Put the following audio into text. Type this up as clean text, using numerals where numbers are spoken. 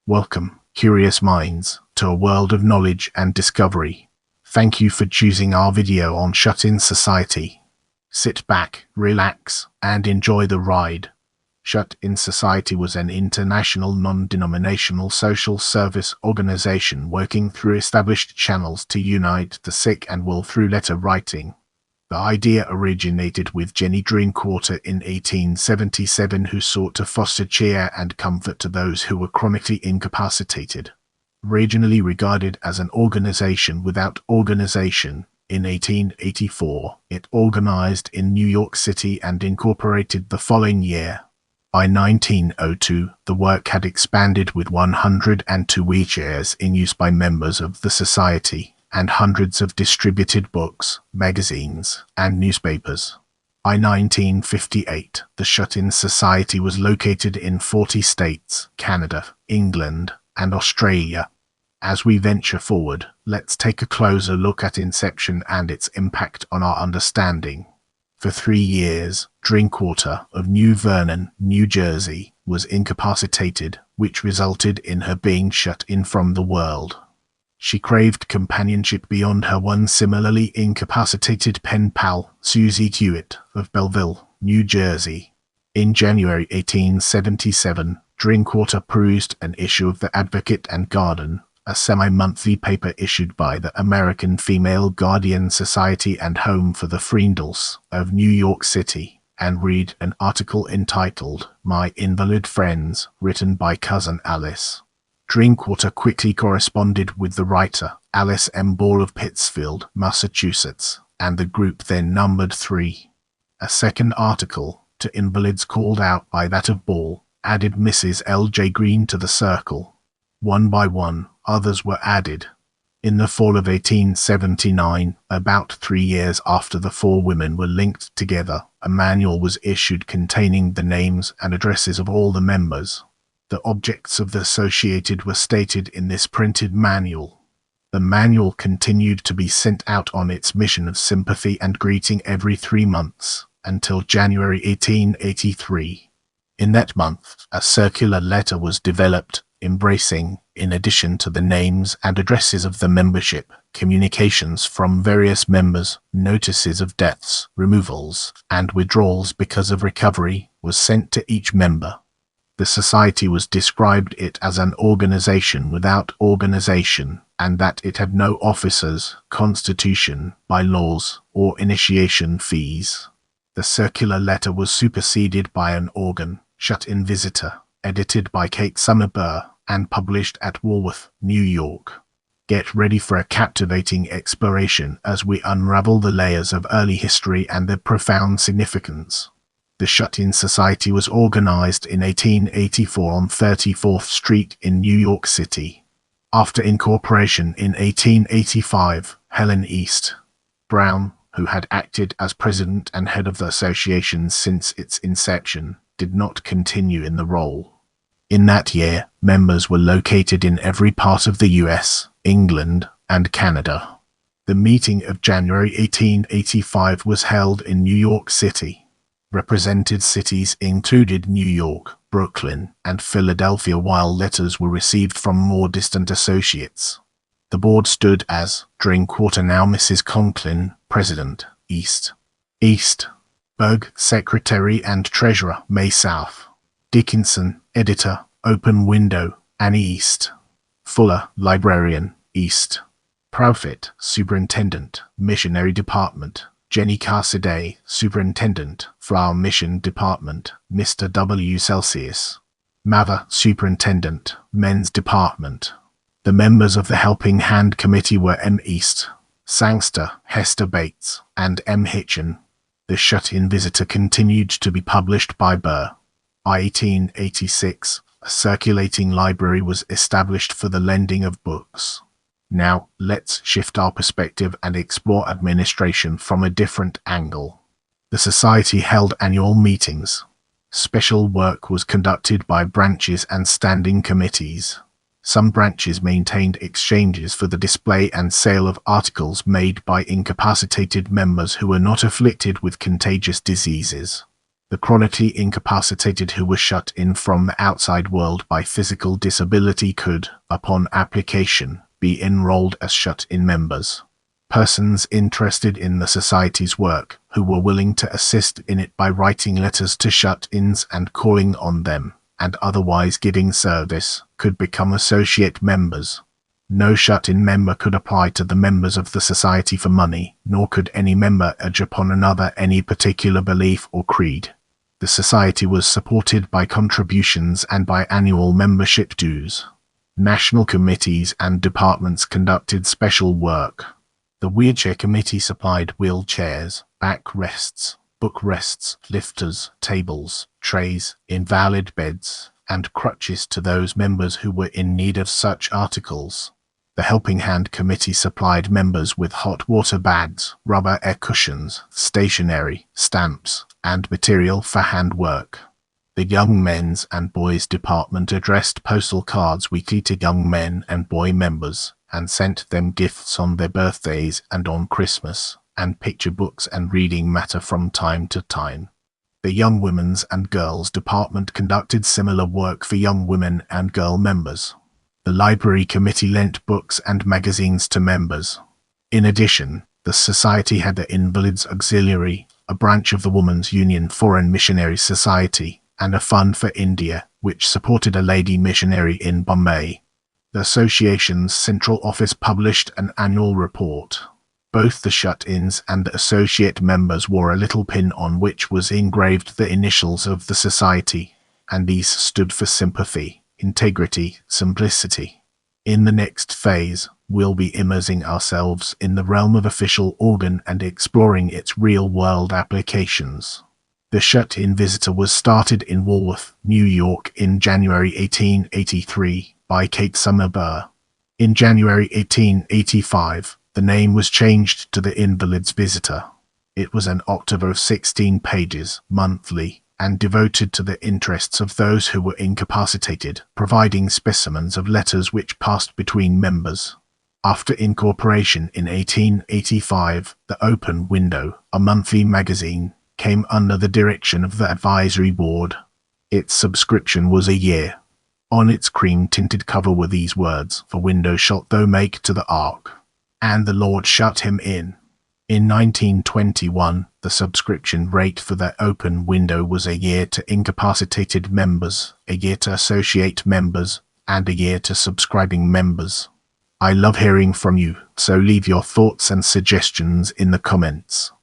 Welcome, curious minds, to a world of knowledge and discovery. Thank you for choosing our video on Shut-in Society. Sit back, relax, and enjoy the ride. Shut-in Society was an international non-denominational social service organization working through established channels to unite the sick and will through letter writing. The idea originated with Jennie Drinkwater in 1877, who sought to foster cheer and comfort to those who were chronically incapacitated. Originally regarded as an organization without organization, in 1884, it organized in New York City and incorporated the following year. By 1902, the work had expanded with 102 wheelchairs in use by members of the society, and hundreds of distributed books, magazines, and newspapers. By 1958, the Shut-in Society was located in 40 states, Canada, England, and Australia. As we venture forward, let's take a closer look at inception and its impact on our understanding. For 3 years, Drinkwater of New Vernon, New Jersey, was incapacitated, which resulted in her being shut in from the world. She craved companionship beyond her one similarly incapacitated pen pal, Susie Hewitt of Belleville, New Jersey. In January 1877, Drinkwater perused an issue of The Advocate and Guardian, a semi-monthly paper issued by the American Female Guardian Society and home for the Freendles of New York City, and read an article entitled My Invalid Friends, written by Cousin Alice. Drinkwater quickly corresponded with the writer, Alice M. Ball of Pittsfield, Massachusetts, and the group then numbered 3. A second article, To Invalids Called Out by that of Ball, added Mrs. L. J. Green to the circle. One by one, others were added. In the fall of 1879, about 3 years after the 4 women were linked together, a manual was issued containing the names and addresses of all the members. The objects of the associated were stated in this printed manual. The manual continued to be sent out on its mission of sympathy and greeting every 3 months, until January 1883. In that month, a circular letter was developed, embracing, in addition to the names and addresses of the membership, communications from various members, notices of deaths, removals, and withdrawals because of recovery, was sent to each member. The society was described it as an organization without organization, and that it had no officers, constitution, bylaws, or initiation fees. The circular letter was superseded by an organ, Shut-in Visitor, edited by Kate Summer Burr, and published at Walworth, New York. Get ready for a captivating exploration as we unravel the layers of early history and their profound significance. The Shut-in Society was organized in 1884 on 34th Street in New York City. After incorporation in 1885, Helen East Brown, who had acted as president and head of the association since its inception, did not continue in the role. In that year, members were located in every part of the US, England, and Canada. The meeting of January 1885 was held in New York City. Represented cities included New York, Brooklyn, and Philadelphia, while letters were received from more distant associates. The board stood as Drinkwater, now Mrs. Conklin, President, East. Berg, Secretary and Treasurer, May South. Dickinson, Editor, Open Window, Annie East. Fuller, Librarian, East. Profit, Superintendent, Missionary Department. Jennie Cassidy, Superintendent, Flower Mission Department, Mr. W. Celsius. Mather, Superintendent, Men's Department. The members of the Helping Hand Committee were M. East, Sangster, Hester Bates, and M. Hitchen. The Shut-in Visitor continued to be published by Burr. By 1886, a circulating library was established for the lending of books. Now, let's shift our perspective and explore administration from a different angle. The society held annual meetings. Special work was conducted by branches and standing committees. Some branches maintained exchanges for the display and sale of articles made by incapacitated members who were not afflicted with contagious diseases. The chronically incapacitated who were shut in from the outside world by physical disability could, upon application, be enrolled as shut-in members. Persons interested in the Society's work, who were willing to assist in it by writing letters to shut-ins and calling on them, and otherwise giving service, could become associate members. No shut-in member could apply to the members of the Society for money, nor could any member urge upon another any particular belief or creed. The Society was supported by contributions and by annual membership dues. National committees and departments conducted special work. The Wheelchair Committee supplied wheelchairs, backrests, bookrests, lifters, tables, trays, invalid beds, and crutches to those members who were in need of such articles. The Helping Hand Committee supplied members with hot water bags, rubber air cushions, stationery, stamps, and material for handwork. The Young Men's and Boys Department addressed postal cards weekly to young men and boy members, and sent them gifts on their birthdays and on Christmas, and picture books and reading matter from time to time. The Young Women's and Girls Department conducted similar work for young women and girl members. The Library Committee lent books and magazines to members. In addition, the Society had the Invalids Auxiliary, a branch of the Women's Union Foreign Missionary Society, and a fund for India, which supported a lady missionary in Bombay. The association's central office published an annual report. Both the shut-ins and the associate members wore a little pin on which was engraved the initials of the Society, and these stood for sympathy, integrity, simplicity. In the next phase, we'll be immersing ourselves in the realm of official organ and exploring its real-world applications. The Shut-In Visitor was started in Walworth, New York in January 1883 by Kate Summer-Burr. In January 1885, the name was changed to the Invalids Visitor. It was an octave of 16 pages, monthly, and devoted to the interests of those who were incapacitated, providing specimens of letters which passed between members. After incorporation in 1885, the Open Window, a monthly magazine, came under the direction of the Advisory Board. Its subscription was a year. On its cream-tinted cover were these words, "For window shalt thou make to the ark, and the Lord shut him in." In 1921, the subscription rate for the Open Window was a year to incapacitated members, a year to associate members, and a year to subscribing members. I love hearing from you, so leave your thoughts and suggestions in the comments.